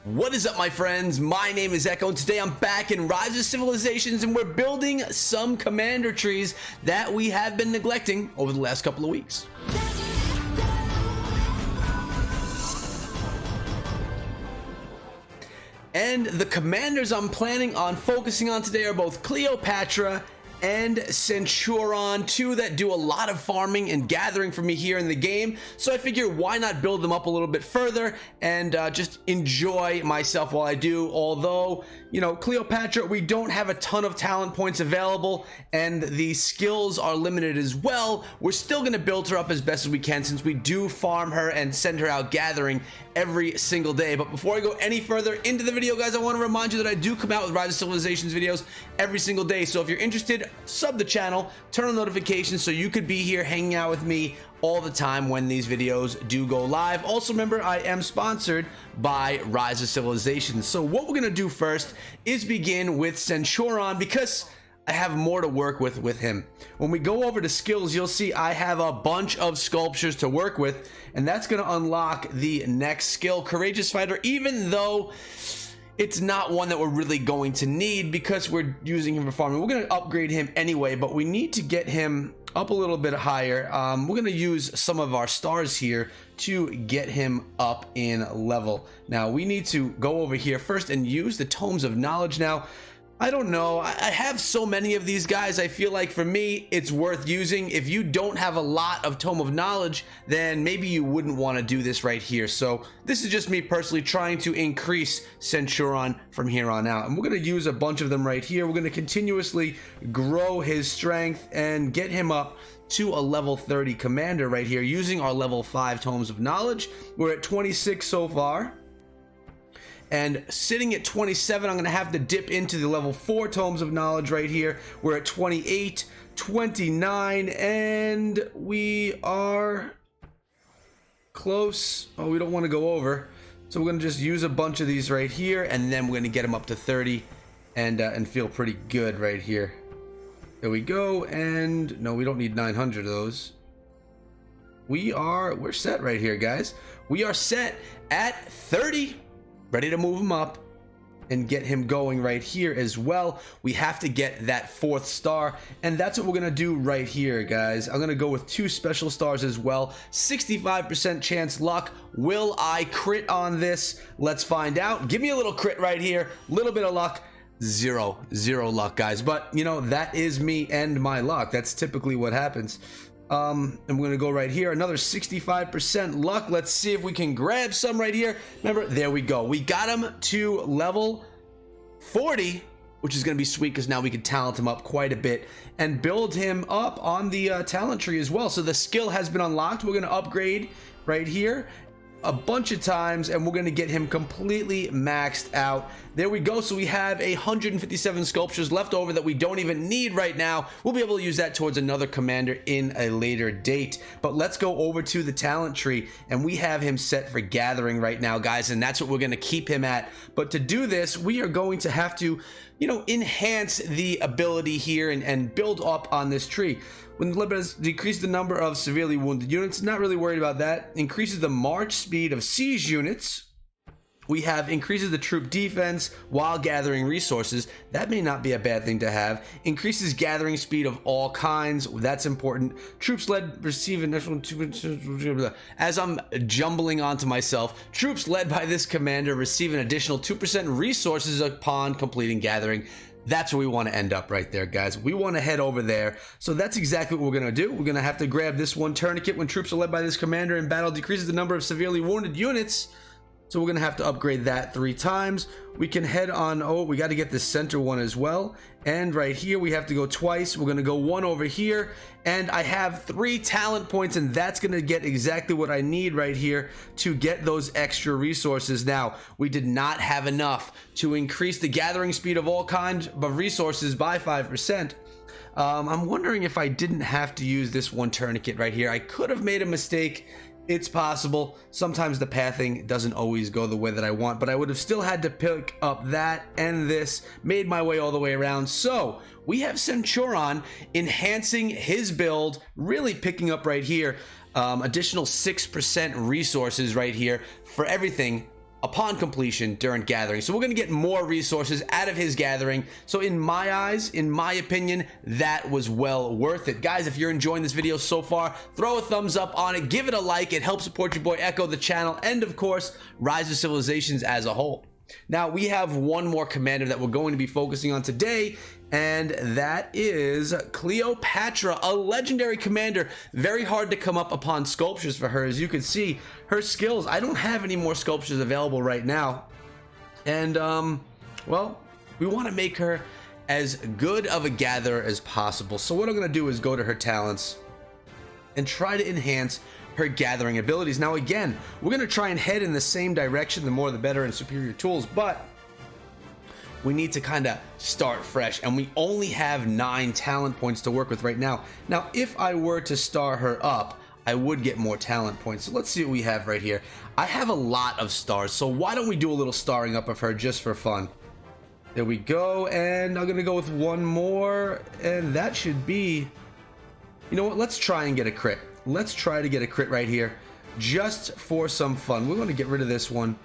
What is up, my friends? My name is Echo, and today I'm back in Rise of Civilizations, and we're building some commander trees that we have been neglecting over the last couple of weeks. And the commanders I'm planning on focusing on today are both Cleopatra and Centurion, two that do a lot of farming and gathering for me here in the game. So I figure why not build them up a little bit further and just enjoy myself while I do. Although, you know, Cleopatra, we don't have a ton of talent points available and the skills are limited as well. We're still going to build her up as best as we can since we do farm her and send her out gathering every single day. But before I go any further into the video, guys, I want to remind you that I do come out with Rise of Civilizations videos every single day. So if you're interested, sub the channel, turn on notifications so you could be here hanging out with me all the time when these videos do go live. Also, remember, I am sponsored by Rise of Civilizations. So what we're going to do first is begin with Centurion because I have more to work with him. When we go over to skills, you'll see I have a bunch of sculptures to work with, and that's going to unlock the next skill, Courageous Fighter, even though it's not one that we're really going to need because we're using him for farming. We're going to upgrade him anyway, but we need to get him up a little bit higher. We're going to use some of our stars here to get him up in level. Now, we need to go over here first and use the Tomes of Knowledge. Now, I don't know, I have so many of these guys. I feel like for me it's worth using. If you don't have a lot of Tome of Knowledge, then maybe you wouldn't want to do this right here. So this is just me personally trying to increase Centurion from here on out, and we're going to use a bunch of them right here. We're going to continuously grow his strength and get him up to a level 30 commander right here using our level 5 Tomes of Knowledge. We're at 26 so far. And sitting at 27, I'm going to have to dip into the level 4 Tomes of Knowledge right here. We're at 28, 29, and we are close. Oh, we don't want to go over. So we're going to just use a bunch of these right here, and then we're going to get them up to 30 and feel pretty good right here. There we go. And no, we don't need 900 of those. We're set right here, guys. We are set at 30. Ready to move him up and get him going right here as well. We have to get that 4th star, and that's what we're gonna do right here, guys. I'm gonna go with 2 special stars as well. 65% chance luck. Will I crit on this? Let's find out. Give me a little crit right here. Little bit of luck. Zero luck, guys. But you know, that is me and my luck. That's typically what happens. And we're gonna go right here, another 65% luck. Let's see if we can grab some right here. Remember, there we go. We got him to level 40, which is gonna be sweet because now we can talent him up quite a bit and build him up on the talent tree as well. So the skill has been unlocked. We're gonna upgrade right here a bunch of times, and we're going to get him completely maxed out. There we go. So we have 157 sculptures left over that we don't even need right now. We'll be able to use that towards another commander in a later date. But let's go over to the talent tree, and we have him set for gathering right now, guys, and that's what we're going to keep him at. But to do this, we are going to have to, you know, enhance the ability here and build up on this tree. When the Liberals decrease the number of severely wounded units, not really worried about that. Increases the march speed of siege units. We have increases the troop defense while gathering resources. That may not be a bad thing to have. Increases gathering speed of all kinds. That's important. Troops led receive additional, as I'm jumbling onto myself, troops led by this commander receive an additional 2% resources upon completing gathering. That's where we want to end up right there, guys. We want to head over there. So that's exactly what we're going to do. We're going to have to grab this one tourniquet. When troops are led by this commander in battle, decreases the number of severely wounded units. So we're going to have to upgrade that 3 times. We can head on. Oh, we got to get the center one as well. And right here, we have to go twice. We're going to go 1 over here. And I have 3 talent points, and that's going to get exactly what I need right here to get those extra resources. Now, we did not have enough to increase the gathering speed of all kinds of resources by 5%. I'm wondering if I didn't have to use this one tourniquet right here. I could have made a mistake. It's possible. Sometimes the pathing doesn't always go the way that I want, but I would have still had to pick up that and this, made my way all the way around. So we have Centurion enhancing his build, really picking up right here. Additional 6% resources right here for everything upon completion during gathering. So we're going to get more resources out of his gathering. So in my eyes, in my opinion, that was well worth it. Guys, if you're enjoying this video so far, throw a thumbs up on it, give it a like. It helps support your boy Echo, the channel, and of course, Rise of Civilizations as a whole. Now, we have one more commander that we're going to be focusing on today, and that is Cleopatra, a legendary commander. Very hard to come up upon sculptures for her. As you can see, her skills, I don't have any more sculptures available right now. And, well, we want to make her as good of a gatherer as possible. So what I'm going to do is go to her talents and try to enhance her gathering abilities. Now again, we're going to try and head in the same direction, the more the better, and superior tools, but we need to kind of start fresh, and we only have 9 talent points to work with right now. Now if I were to star her up, I would get more talent points. So let's see what we have right here. I have a lot of stars, so why don't we do a little starring up of her just for fun. There we go, and I'm gonna go with one more, and that should be, you know what, let's try and get a crit. Let's try to get a crit right here, just for some fun. We're going to get rid of this one,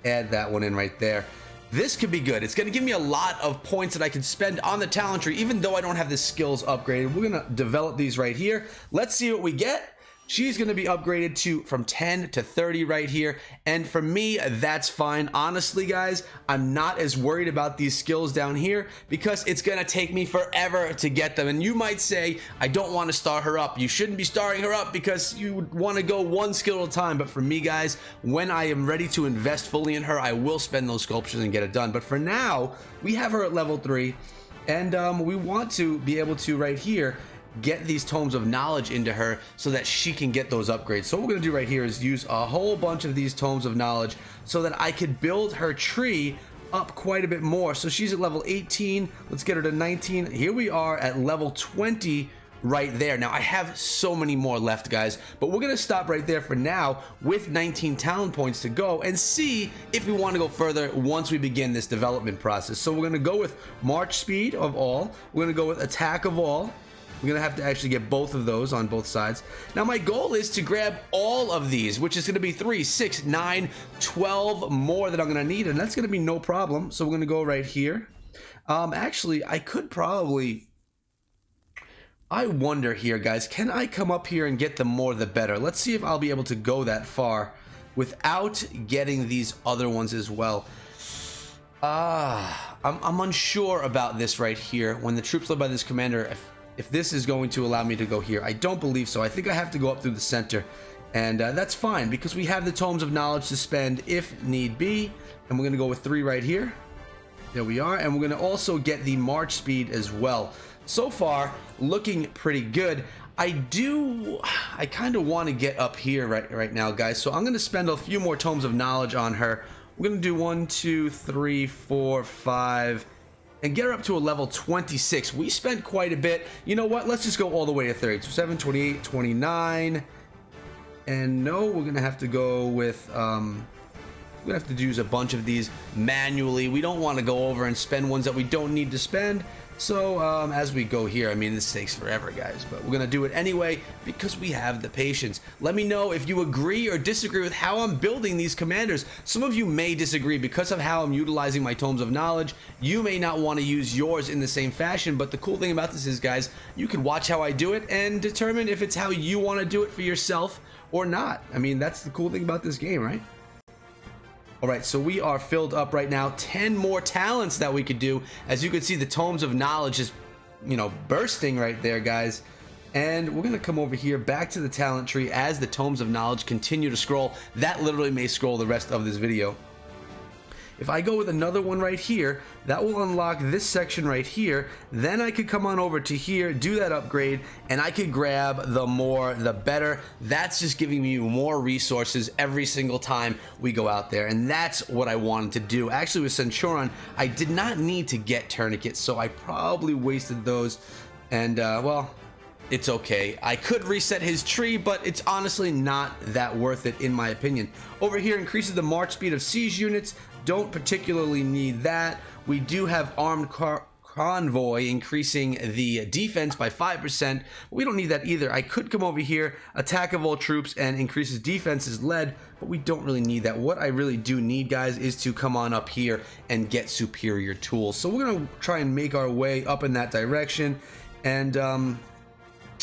add that one in right there. This could be good. It's going to give me a lot of points that I can spend on the talent tree, even though I don't have the skills upgraded. We're going to develop these right here. Let's see what we get. She's going to be upgraded to from 10 to 30 right here. And for me, that's fine. Honestly, guys, I'm not as worried about these skills down here because it's going to take me forever to get them. And you might say, I don't want to star her up. You shouldn't be starring her up because you would want to go one skill at a time. But for me, guys, when I am ready to invest fully in her, I will spend those sculptures and get it done. But for now, we have her at level 3. And we want to be able to right here get these tomes of knowledge into her so that she can get those upgrades. So what we're going to do right here is use a whole bunch of these tomes of knowledge so that I could build her tree up quite a bit more. So she's at level 18. Let's get her to 19. Here we are at level 20 right there. Now I have so many more left, guys, but we're going to stop right there for now with 19 talent points to go and see if we want to go further once we begin this development process. So we're going to go with march speed of all. We're going to go with attack of all. We're going to have to actually get both of those on both sides. Now, my goal is to grab all of these, which is going to be 3, 6, 9, 12 more that I'm going to need, and that's going to be no problem. So we're going to go right here. Actually, I could probably... I wonder here, guys, can I come up here and get the more the better? Let's see if I'll be able to go that far without getting these other ones as well. I'm unsure about this right here. When the troops led by this commander... If this is going to allow me to go here, I don't believe so. I think I have to go up through the center, and that's fine because we have the tomes of knowledge to spend if need be. And we're going to go with 3 right here. There we are, and we're going to also get the march speed as well. So far, looking pretty good. I kind of want to get up here right now, guys. So I'm going to spend a few more tomes of knowledge on her. We're going to do 1, 2, 3, 4, 5. And get her up to a level 26. We spent quite a bit. You know what? Let's just go all the way to 30. So 7, 28, 29. And no, we're going to have to go with... we're going to have to use a bunch of these manually. We don't want to go over and spend ones that we don't need to spend. So as we go here, I mean, this takes forever, guys, but we're going to do it anyway because we have the patience. Let me know if you agree or disagree with how I'm building these commanders. Some of you may disagree because of how I'm utilizing my tomes of knowledge. You may not want to use yours in the same fashion, but the cool thing about this is, guys, you can watch how I do it and determine if it's how you want to do it for yourself or not. I mean, that's the cool thing about this game, right? All right, so we are filled up right now. 10 more talents that we could do. As you can see, the tomes of knowledge is, you know, bursting right there, guys. And we're going to come over here back to the talent tree as the tomes of knowledge continue to scroll. That literally may scroll the rest of this video. If I go with another one right here, that will unlock this section right here. Then I could come on over to here, do that upgrade, and I could grab the more, the better. That's just giving me more resources every single time we go out there. And that's what I wanted to do. Actually, with Centurion, I did not need to get tourniquets, so I probably wasted those. And, well, it's okay. I could reset his tree, but it's honestly not that worth it in my opinion. Over here, increases the march speed of siege units. Don't particularly need that. We do have armed convoy, increasing the defense by 5%. We don't need that either. I could come over here, attack of all troops, and increase his defense as lead, but we don't really need that. What I really do need, guys, is to come on up here and get superior tools. So we're gonna try and make our way up in that direction, and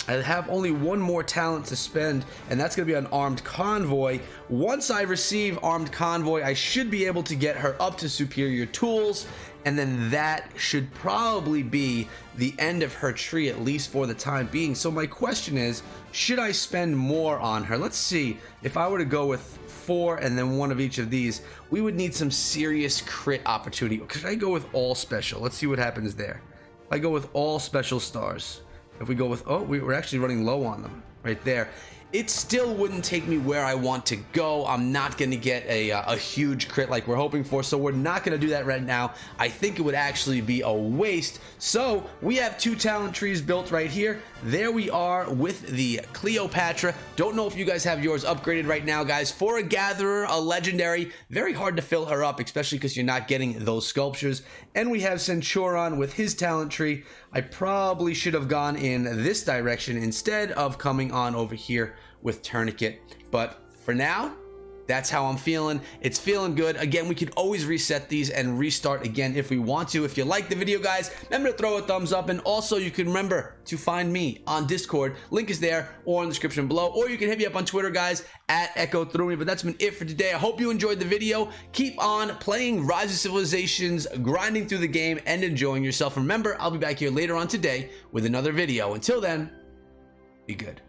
I have only one more talent to spend, and that's going to be an armed convoy. Once I receive armed convoy, I should be able to get her up to superior tools, and then that should probably be the end of her tree, at least for the time being. So my question is, should I spend more on her? Let's see. If I were to go with 4 and then 1 of each of these, we would need some serious crit opportunity. Could I go with all special? Let's see what happens there. If I go with all special stars, if we go with, oh, we're actually running low on them right there. It still wouldn't take me where I want to go. I'm not going to get a huge crit like we're hoping for, so we're not going to do that right now. I think it would actually be a waste. So we have 2 talent trees built right here. There we are with the Cleopatra. Don't know if you guys have yours upgraded right now, guys. For a gatherer, a legendary, very hard to fill her up, especially because you're not getting those sculptures. And we have Centurion with his talent tree. I probably should have gone in this direction instead of coming on over here with Tourniquet, but for now, that's how I'm feeling. It's feeling good. Again, we could always reset these and restart again if we want to. If you like the video, guys, remember to throw a thumbs up, and also you can remember to find me on Discord. Link is there or in the description below, or you can hit me up on Twitter, guys, at Echo Through Me. But that's been it for today. I hope you enjoyed the video. Keep on playing Rise of Civilizations, grinding through the game, and enjoying yourself. Remember, I'll be back here later on today with another video. Until then, be good.